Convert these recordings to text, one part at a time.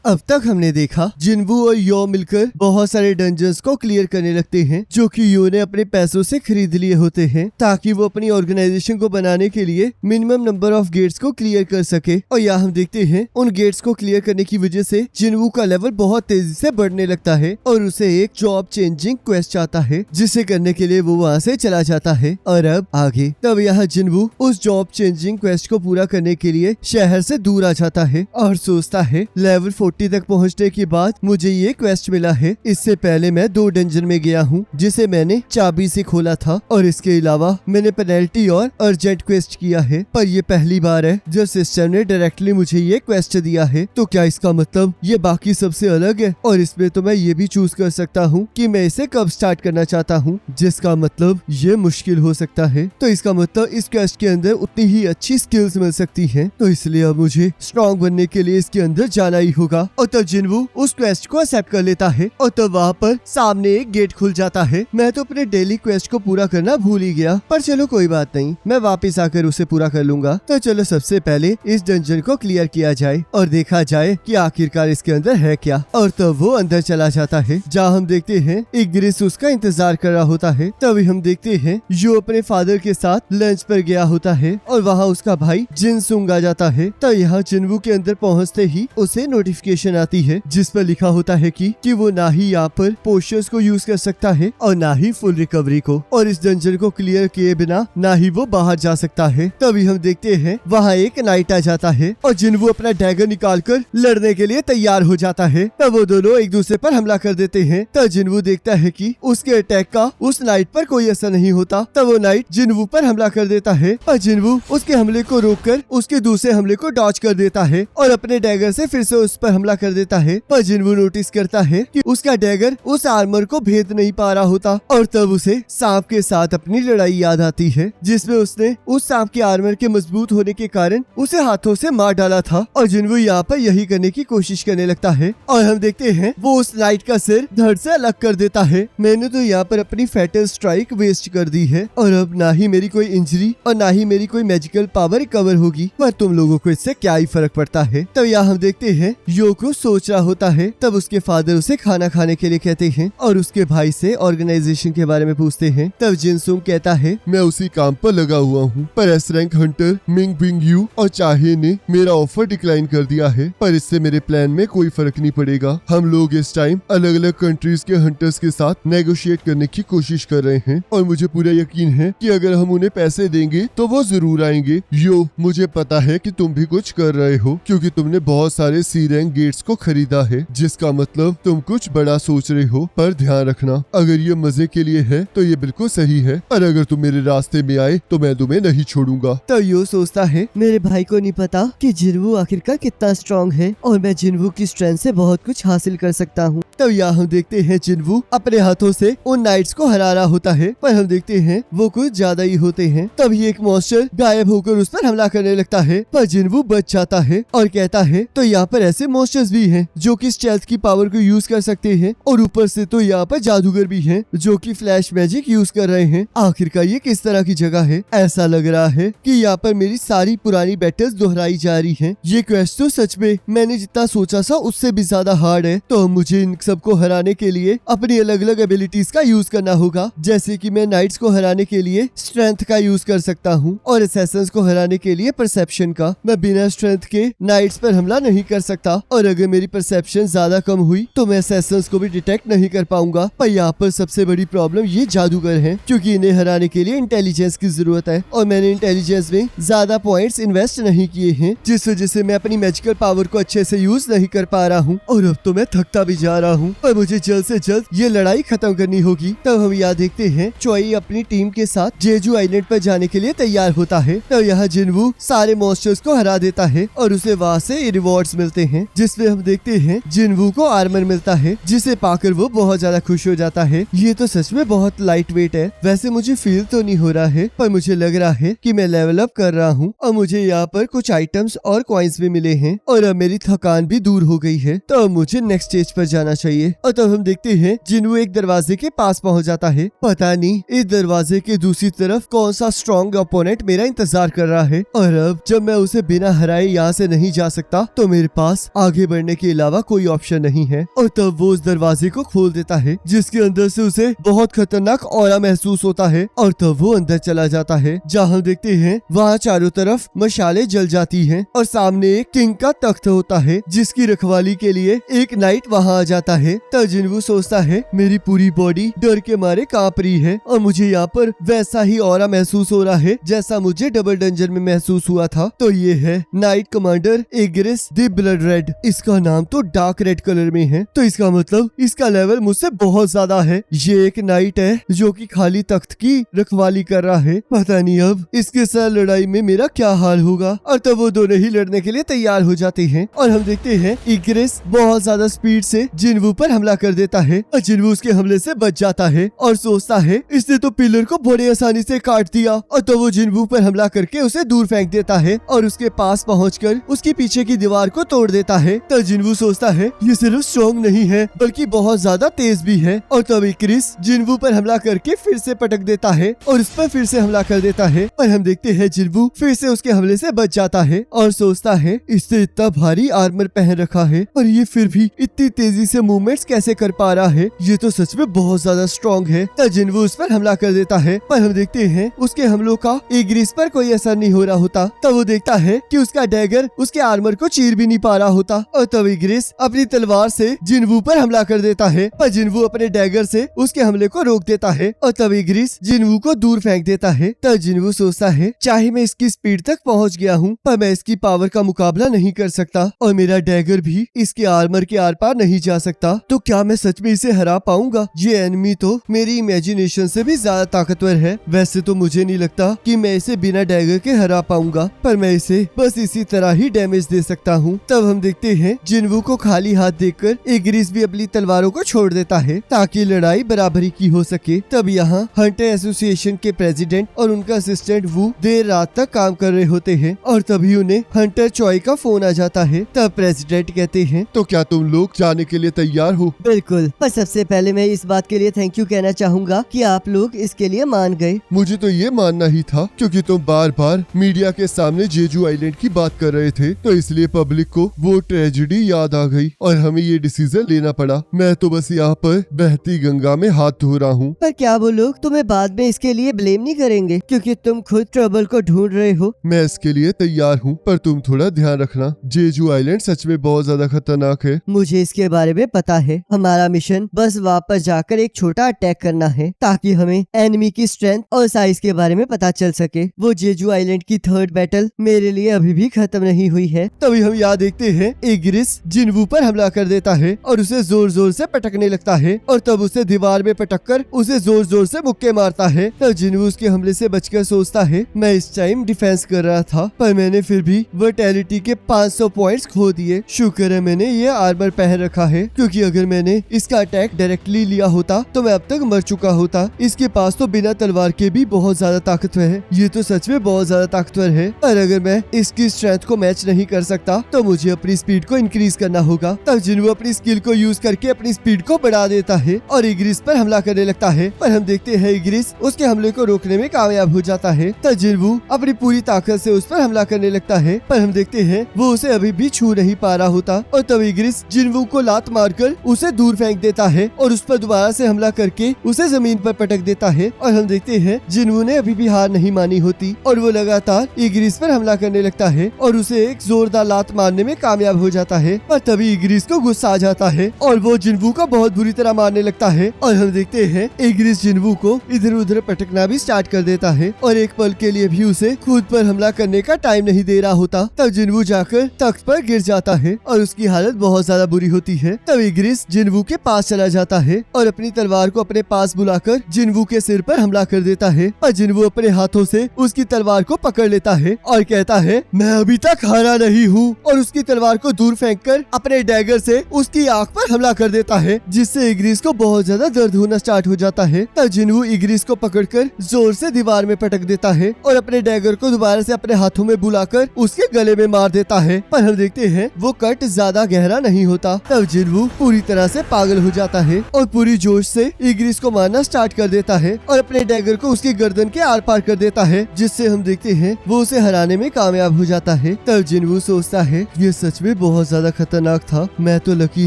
अब तक हमने देखा जिनवू और यो मिलकर बहुत सारे डंजन्स को क्लियर करने लगते हैं जो कि यो ने अपने पैसों से खरीद लिए होते हैं ताकि वो अपनी ऑर्गेनाइजेशन को बनाने के लिए मिनिमम नंबर ऑफ गेट्स को क्लियर कर सके। और यहाँ हम देखते हैं उन गेट्स को क्लियर करने की वजह से जिनवू का लेवल बहुत तेजी से बढ़ने लगता है और उसे एक जॉब चेंजिंग क्वेस्ट आता है जिसे करने के लिए वो वहाँ से चला जाता है। और अब आगे तब यहाँ जिनवू उस जॉब चेंजिंग क्वेस्ट को पूरा करने के लिए शहर से दूर आ जाता है और सोचता है लेवल 40 तक पहुँचने के बाद मुझे ये क्वेस्ट मिला है। इससे पहले मैं 2 डंजन में गया हूँ जिसे मैंने चाबी से खोला था और इसके अलावा मैंने पेनल्टी और अर्जेंट क्वेस्ट किया है, पर ये पहली बार है जब सिस्टर ने डायरेक्टली मुझे ये क्वेस्ट दिया है। तो क्या इसका मतलब ये बाकी सबसे अलग है? और इसमें तो मैं ये भी चूज कर सकता हूँ कि मैं इसे कब स्टार्ट करना चाहता हूँ, जिसका मतलब ये मुश्किल हो सकता है। तो इसका मतलब इस क्वेस्ट के अंदर उतनी ही अच्छी स्किल्स मिल सकती हैं, तो इसलिए अब मुझे स्ट्रॉन्ग बनने के लिए इसके अंदर जाना ही होगा। और तब जिनवू उस क्वेस्ट को एक्सेप्ट कर लेता है और तब वहाँ पर सामने एक गेट खुल जाता है। मैं तो अपने डेली क्वेस्ट को पूरा करना भूल ही गया, पर चलो कोई बात नहीं, मैं वापस आकर उसे पूरा कर लूंगा। तो चलो सबसे पहले इस डंजन को क्लियर किया जाए और देखा जाए कि आखिरकार इसके अंदर है क्या। और तब वो अंदर चला जाता है जहाँ हम देखते हैं इग्रिस उसका इंतजार कर रहा होता है। तभी हम देखते हैं जो अपने फादर के साथ लंच पर गया होता है और वहाँ उसका भाई जिनसुंग आ जाता है। तो यहाँ जिनवू के अंदर पहुँचते ही उसे नोटिफिकेशन आती है जिस पर लिखा होता है कि वो ना ही यहाँ पर पोशंस को यूज कर सकता है और ना ही फुल रिकवरी को, और इस डंजन को क्लियर किए बिना ना ही वो बाहर जा सकता है। तभी हम देखते हैं वहाँ एक नाइट आ जाता है और जिनवू अपना डैगर निकालकर लड़ने के लिए तैयार हो जाता है। तब वो दोनों एक दूसरे पर हमला कर देते हैं। तब जिनवू देखता है कि उसके अटैक का उस नाइट पर कोई असर नहीं होता। तब वो नाइट जिनवू पर हमला कर देता है और जिनवू उसके हमले को रोककर उसके दूसरे हमले को डॉज कर देता है और अपने डैगर से फिर से उस पर हमला कर देता है। पर जिनवू नोटिस करता है कि उसका डैगर उस आर्मर को भेद नहीं पा रहा होता और तब उसे सांप के साथ अपनी लड़ाई याद आती है जिसमें उसने उस सांप के आर्मर के मजबूत होने के कारण उसे हाथों से मार डाला था। और जिनवू यहाँ पर यही करने की कोशिश करने लगता है और हम देखते हैं वो उस नाइट का सिर धड़ से अलग कर देता है। मैंने तो यहाँ पर अपनी फैटल स्ट्राइक वेस्ट कर दी है और अब ना ही मेरी कोई इंजरी और ना ही मेरी कोई मैजिकल पावर रिकवर होगी, पर तुम लोगों को इससे क्या ही फर्क पड़ता है। तब यहाँ हम देखते हैं योको सोच रहा होता है। तब उसके फादर उसे खाना खाने के लिए कहते हैं और उसके भाई से ऑर्गेनाइजेशन के बारे में पूछते हैं। तब जिनसुंग कहता है मैं उसी काम पर लगा हुआ हूँ, पर S rank Hunter Ming Bing you और चाहे ने मेरा ऑफर डिक्लाइन कर दिया है, पर इससे मेरे प्लान में कोई फर्क नहीं पड़ेगा। हम लोग इस टाइम अलग अलग कंट्रीज के हंटर्स के साथ नेगोशिएट करने की कोशिश कर रहे हैं और मुझे पूरा यकीन है कि अगर हम उन्हें पैसे देंगे तो वो जरूर आएंगे। यो, मुझे पता है कि तुम भी कुछ कर रहे हो क्योंकि तुमने बहुत सारे सी रैंक गेट्स को खरीदा है, जिसका मतलब तुम कुछ बड़ा सोच रहे हो। पर ध्यान रखना, अगर ये मजे के लिए है तो ये बिल्कुल सही है, और अगर तुम मेरे रास्ते में आए तो मैं तुम्हें नहीं छोड़ूंगा। तो यो सोचता है मेरे भाई को नहीं पता कि जिनवू आखिरकार कितना स्ट्रॉन्ग है और मैं जिनवू की स्ट्रेंथ से बहुत कुछ हासिल कर सकता हूँ। तब यहाँ हम देखते हैं जिनवू अपने हाथों से उन नाइट्स को हरा रहा होता है, पर हम देखते हैं वो कुछ ज्यादा ही होते हैं। तभी एक मॉन्स्टर गायब होकर उस पर हमला करने लगता है, पर जिनवू बच जाता है और कहता है तो यहाँ पर ऐसे मॉन्स्टर्स भी हैं जो कि स्टेल्थ की पावर को यूज कर सकते हैं और ऊपर से तो यहाँ पर जादूगर भी हैं जो कि फ्लैश मैजिक यूज कर रहे हैं। आखिरकार ये किस तरह की जगह है? ऐसा लग रहा है कि यहाँ पर मेरी सारी पुरानी बैटल्स दोहराई जा रही हैं। ये क्वेस्ट तो सच में मैंने जितना सोचा था उससे भी ज्यादा हार्ड है, तो मुझे इन सबको हराने के लिए अपनी अलग अलग एबिलिटीज का यूज करना होगा। जैसे कि मैं नाइट्स को हराने के लिए स्ट्रेंथ का यूज कर सकता हूँ और असैसिन्स को हराने के लिए परसेप्शन का। मैं बिना स्ट्रेंथ के नाइट्स पर हमला नहीं कर सकता और अगर मेरी परसेप्शन ज्यादा कम हुई तो मैं असैसिन्स को भी डिटेक्ट नहीं कर पाऊंगा। पर यहाँ पर सबसे बड़ी प्रॉब्लम ये जादूगर है क्योंकि इन्हें हराने के लिए इंटेलिजेंस की जरूरत है और मैंने इंटेलिजेंस में ज्यादा पॉइंट्स इन्वेस्ट नहीं किए हैं, जिस वजह से मैं अपनी मैजिकल पावर को अच्छे से यूज नहीं कर पा रहा हूँ और अब तो मैं थकता भी जा रहा हूँ। पर मुझे जल्द से जल्द ये लड़ाई खत्म करनी होगी। तब हम यहाँ देखते हैं चोई अपनी टीम के साथ जेजू आइलैंड पर जाने के लिए तैयार होता है। तब यहाँ जिनवू सारे मॉन्स्टर्स को हरा देता है और उसे वहाँ से रिवॉर्ड्स मिलते हैं, जिसमें हम देखते हैं जिनवू को आर्मर मिलता है जिसे पाकर वो बहुत ज्यादा खुश हो जाता है। ये तो सच में बहुत लाइट वेट है। वैसे मुझे फील तो नहीं हो रहा है, पर मुझे लग रहा है कि मैं लेवल अप कर रहा हूँ और मुझे यहाँ पर कुछ आइटम्स और कॉइन्स भी मिले हैं और अब मेरी थकान भी दूर हो गई है। तो अब मुझे नेक्स्ट स्टेज पर जाना चाहिए। और तब हम देखते हैं जिन्वू एक दरवाजे के पास पहुंच जाता है। पता नहीं इस दरवाजे के दूसरी तरफ कौन सा स्ट्रॉन्ग ओपोनेंट मेरा इंतजार कर रहा है, और अब जब मैं उसे बिना हराए यहाँ से नहीं जा सकता तो मेरे पास आगे बढ़ने के अलावा कोई ऑप्शन नहीं है। और तब वो उस दरवाजे को खोल देता है जिसके अंदर से उसे बहुत खतरनाक ऑरा महसूस होता है, और तब वो अंदर चला जाता है। जहाँ हम देखते हैं वहाँ चारों तरफ मशाले जल जाती हैं और सामने एक किंग का तख्त होता है जिसकी रखवाली के लिए एक नाइट वहाँ आ जाता है। तब जिन्वू सोचता है मेरी पूरी बॉडी डर के मारे कांप रही है और मुझे यहाँ पर वैसा ही ऑरा महसूस हो रहा है जैसा मुझे डबल डंजन में महसूस हुआ था। तो ये है knight commander Agris the blood red. इसका नाम तो डार्क रेड कलर में है, तो इसका मतलब इसका लेवल मुझसे बहुत ज्यादा है। ये एक नाइट है जो कि खाली तख्त की रखवाली कर रहा है। पता नहीं अब इसके साथ लड़ाई में मेरा क्या हाल होगा। और तब वो दोनों ही लड़ने के लिए तैयार हो जाते हैं और हम देखते हैं इग्रिस बहुत ज्यादा स्पीड से जिन्वू पर हमला कर देता है और जिन्वू उसके हमले से बच जाता है और सोचता है इसने तो पिलर को बड़े आसानी से काट दिया। और तो वो जिन्वू पर हमला करके उसे दूर फेंक देता है और उसके पास पहुंचकर उसकी पीछे की दीवार को तोड़ देता है। तो जिन्वू सोचता है ये सिर्फ स्ट्रॉन्ग नहीं है बल्कि बहुत ज्यादा तेज भी है। और तब इग्रिस जिन्वू पर हमला करके फिर से पटक देता है और उस पर फिर से हमला कर देता है। और हम देखते हैं जिन्वू फिर से उसके हमले से बच जाता है और सोचता है इससे इतना भारी आर्मर पहन रखा है और ये फिर भी इतनी तेजी से मूवमेंट्स कैसे कर पा रहा है, ये तो सच में बहुत ज्यादा स्ट्रॉन्ग है। तब जिन्वू उस पर हमला कर देता है पर हम देखते हैं उसके हमलों का इग्रिस पर कोई असर नहीं हो रहा होता। तब वो देखता है कि उसका डैगर उसके आर्मर को चीर भी नहीं पा रहा होता। और तब इग्रिस अपनी तलवार से जिन्वू पर हमला कर देता है पर जिन्वू अपने डैगर से उसके हमले को रोक देता है और तब इग्रिस जिन्वू को दूर फेंक देता है। तब जिन्वू सोचता है चाहे मैं इसकी स्पीड तक पहुंच गया हूँ पर मैं इसकी पावर का मुकाबला नहीं कर सकता और मेरा डैगर भी इसके आर्मर के आर पार नहीं जा सकता। तो क्या मैं सच में इसे हरा पाऊंगा? ये एनिमी तो मेरी इमेजिनेशन से भी ज्यादा ताकतवर है। वैसे तो मुझे नहीं लगता कि मैं इसे बिना डैगर के हरा पाऊंगा, पर मैं इसे बस इसी तरह ही डैमेज दे सकता हूँ। तब हम देखते हैं जिन्वू को खाली हाथ देखकर इग्रिस भी अपनी तलवारों को छोड़ देता है ताकि लड़ाई बराबरी की हो सके। तब यहाँ हंटर एसोसिएशन के प्रेसिडेंट और उनका असिस्टेंट वू देर रात तक काम कर रहे होते हैं और तभी उन्हें हंटर चॉय का फोन आ जाता है। तब प्रेसिडेंट कहते हैं तो क्या तुम लोग जाने के लिए तैयार हो? बिल्कुल, पर सबसे पहले मैं इस बात के लिए थैंक यू कहना चाहूँगा कि आप लोग इसके लिए मान गए। मुझे तो ये मानना ही था क्योंकि तुम बार बार मीडिया के सामने जेजू आइलैंड की बात कर रहे थे, तो इसलिए पब्लिक को वो ट्रेजेडी याद आ गई और हमें ये डिसीजन लेना पड़ा। मैं तो बस यहाँ पर बहती गंगा में हाथ धो रहा हूँ। पर क्या वो लोग तुम्हें बाद में इसके लिए ब्लेम नहीं करेंगे क्योंकि तुम खुद ट्रबल को ढूंढ रहे हो? मैं इसके लिए तैयार हूँ, पर तुम थोड़ा ध्यान रखना, जेजू आइलैंड सच में बहुत ज्यादा खतरनाक है। मुझे इसके बारे में पता है। हमारा मिशन बस वापस जाकर एक छोटा अटैक करना है ताकि हमें एनिमी की स्ट्रेंथ और साइज के बारे में पता चल सके। वो जेजू आइलैंड की थर्ड बैटल मेरे लिए अभी भी खत्म नहीं हुई है। तभी हम यहाँ देखते हैं इग्रिस जिन्वू पर हमला कर देता है और उसे जोर जोर से पटकने लगता है और तब उसे दीवार में पटककर उसे जोर जोर से मुक्के मारता है। तब जिन्वू उसके हमले से बचकर सोचता है मैं इस टाइम डिफेंस कर रहा था पर मैंने फिर भी वर्टैलिटी के 500 पॉइंट्स खो दिए। शुक्र है मैंने ये आर्मर पहन रखा है क्योंकि अगर मैंने इसका अटैक डायरेक्टली लिया होता तो मैं अब तक मर चुका होता। इसके पास तो बिना तलवार के भी बहुत ज्यादा ताकतवर है, ये तो सच में बहुत ज्यादा ताकतवर है। पर अगर मैं इसकी स्ट्रेंथ को मैच नहीं कर सकता तो मुझे अपनी स्पीड को इंक्रीज करना होगा। तब जिन्वू अपनी स्किल को यूज करके अपनी स्पीड को बढ़ा देता है और इग्रिस पर हमला करने लगता है, पर हम देखते हैं इग्रिस उसके हमले को रोकने में कामयाब हो जाता है। तब जिन्वू अपनी पूरी ताकत से उस पर हमला करने लगता है, पर हम देखते हैं वो उसे अभी भी छू नहीं पा रहा होता और तब इग्रिस जिन्वू को लात मारकर उसे दूर फेंक देता है और उस पर दोबारा से हमला करके उसे जमीन पर पटक देता है। और हम देखते हैं जिन्वू ने अभी भी हार नहीं मानी होती और वो लगातार इग्रिस पर हमला करने लगता है और उसे एक जोरदार लात मारने में कामयाब हो जाता है। और तभी इग्रिस को गुस्सा आ जाता है और वो जिन्वू को बहुत बुरी तरह मारने लगता है और हम देखते हैं इग्रिस जिन्वू को इधर उधर पटकना भी स्टार्ट कर देता है और एक पल के लिए भी उसे खुद पर हमला करने का टाइम नहीं दे रहा होता। तब जिन्वू जाकर तख्त पर गिर जाता है और उसकी हालत बहुत ज्यादा बुरी होती है। तब इग्रिस जिन्वू के पास चला जाता है और अपनी तलवार को अपने पास बुलाकर जिन्वू के सिर पर हमला कर देता है और जिन्वू अपने हाथों से उसकी तलवार को पकड़ लेता है और कहता है मैं अभी तक हारा नहीं हूँ और उसकी तलवार को दूर फेंककर अपने डैगर से उसकी आंख पर हमला कर देता है जिससे इग्रिस को बहुत ज्यादा दर्द होना स्टार्ट हो जाता है। तब जिन्वू इग्रिस को पकड़कर जोर से दीवार में पटक देता है और अपने डैगर को दोबारा से अपने हाथों में बुलाकर उसके गले में मार देता है, पर हम देखते हैं वो कट ज्यादा गहरा नहीं होता। तब जिन्वू पूरी तरह से पागल हो जाता है और पूरी जोश से इग्रिस को मारना स्टार्ट कर देता है और अपने डैगर को उसकी गर्दन के आर पार कर देता है, जिससे हम देखते हैं वो उसे हराने में कामयाब हो जाता है। तब जिनवू सोचता है ये सच में बहुत ज्यादा खतरनाक था, मैं तो लकी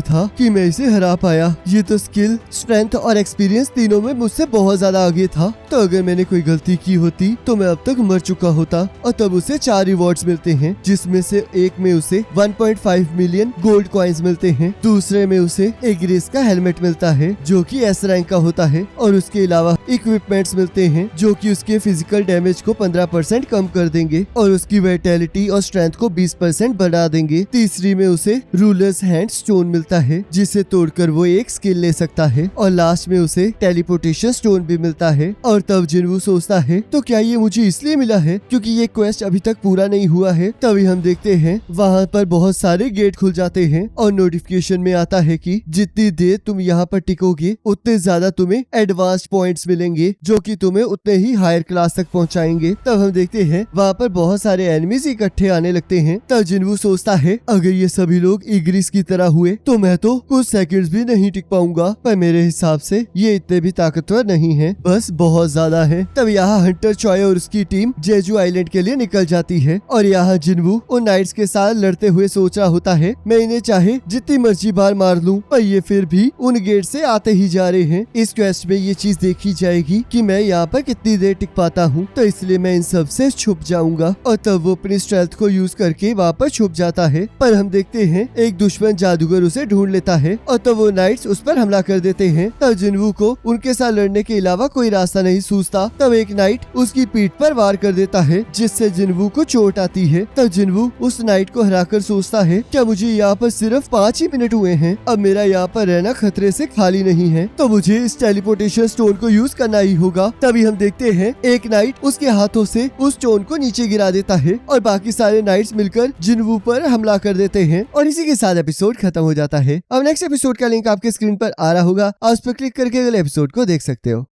था कि मैं इसे हरा पाया। ये तो स्किल, स्ट्रेंथ और एक्सपीरियंस तीनों में मुझसे बहुत ज्यादा आगे था। तो अगर मैंने कोई गलती की होती तो मैं अब तक मर चुका होता। और तब उसे 4 रिवॉर्ड्स मिलते हैं, जिसमें से एक में उसे 1.5 मिलियन गोल्ड कॉइन्स मिलते हैं, दूसरे में उसे इग्रिस का हेलमेट मिलता है जो कि एस रैंक का होता है, और उसके अलावा इक्विपमेंट्स मिलते हैं जो कि उसके फिजिकल डैमेज को 15% कम कर देंगे और उसकी वाइटैलिटी और स्ट्रेंथ को 20% बढ़ा देंगे। तीसरी में उसे रूलर्स हैंड स्टोन मिलता है जिसे तोड़कर वो एक स्किल ले सकता है, और लास्ट में उसे टेलीपोर्टेशन स्टोन भी मिलता है। और तब जिनवू सोचता है तो क्या ये मुझे इसलिए मिला है क्योंकि ये क्वेस्ट अभी तक पूरा नहीं हुआ है। तभी हम देखते हैं वहाँ पर बहुत सारे गेट खुल जाते हैं और नोटिफिकेशन में आता है कि जितनी देर तुम यहाँ पर टिकोगे उतने ज्यादा तुम्हें एडवांस पॉइंट्स मिलेंगे जो कि तुम्हें उतने ही हायर क्लास तक पहुँचाएंगे। तब हम देखते हैं वहाँ पर बहुत सारे एनिमीज इकट्ठे आने लगते हैं। तब जिनवू सोचता है अगर ये सभी लोग इग्रिस की तरह हुए तो मैं तो कुछ सेकंड्स भी नहीं टिक पाऊंगा, पर मेरे हिसाब से ये इतने भी ताकतवर नहीं है, बस बहुत ज्यादा है। तब यहाँ हंटर चॉय और उसकी टीम जेजू आइलैंड के लिए निकल जाती है और यहाँ जिनवू उन नाइट्स के साथ लड़ते हुए सोच रहा होता है मैं इन्हें चाहे जितनी मर्जी बार मार लूं पर ये फिर भी उन गेट से आते ही जा रहे हैं। इस क्वेस्ट में ये चीज देखी जाएगी कि मैं यहाँ पर कितनी देर टिक पाता हूँ, तो इसलिए मैं इन सब से छुप जाऊंगा। और तब वो अपनी स्ट्रेंथ को यूज करके वहाँ पर छुप जाता है, पर हम देखते हैं एक दुश्मन जादूगर उसे ढूंढ लेता है और तब वो नाइट्स उस पर हमला कर देते हैं। तब जिनवू को उनके साथ लड़ने के अलावा कोई रास्ता नहीं सूझता। तब एक नाइट उसकी पीठ पर वार कर देता है जिससे जिनवू को चोट आती है। तब जिनवू उस नाइट को हराकर सोचता है क्या मुझे यहाँ पर सिर्फ 5 ही मिनट हुए हैं, अब मेरा यहाँ पर रहना खतरे से खाली नहीं है, तो मुझे इस टेलीपोर्टेशन स्टोन को यूज करना ही होगा। तभी हम देखते हैं एक नाइट उसके हाथों से उस स्टोन को नीचे गिरा देता है और बाकी सारे नाइट्स मिलकर जिनवू पर हमला कर देते हैं और इसी के साथ एपिसोड खत्म हो जाता है। अब नेक्स्ट एपिसोड का लिंक आपके स्क्रीन पर आ रहा होगा, आप उस पर क्लिक करके अगले एपिसोड को देख सकते हो।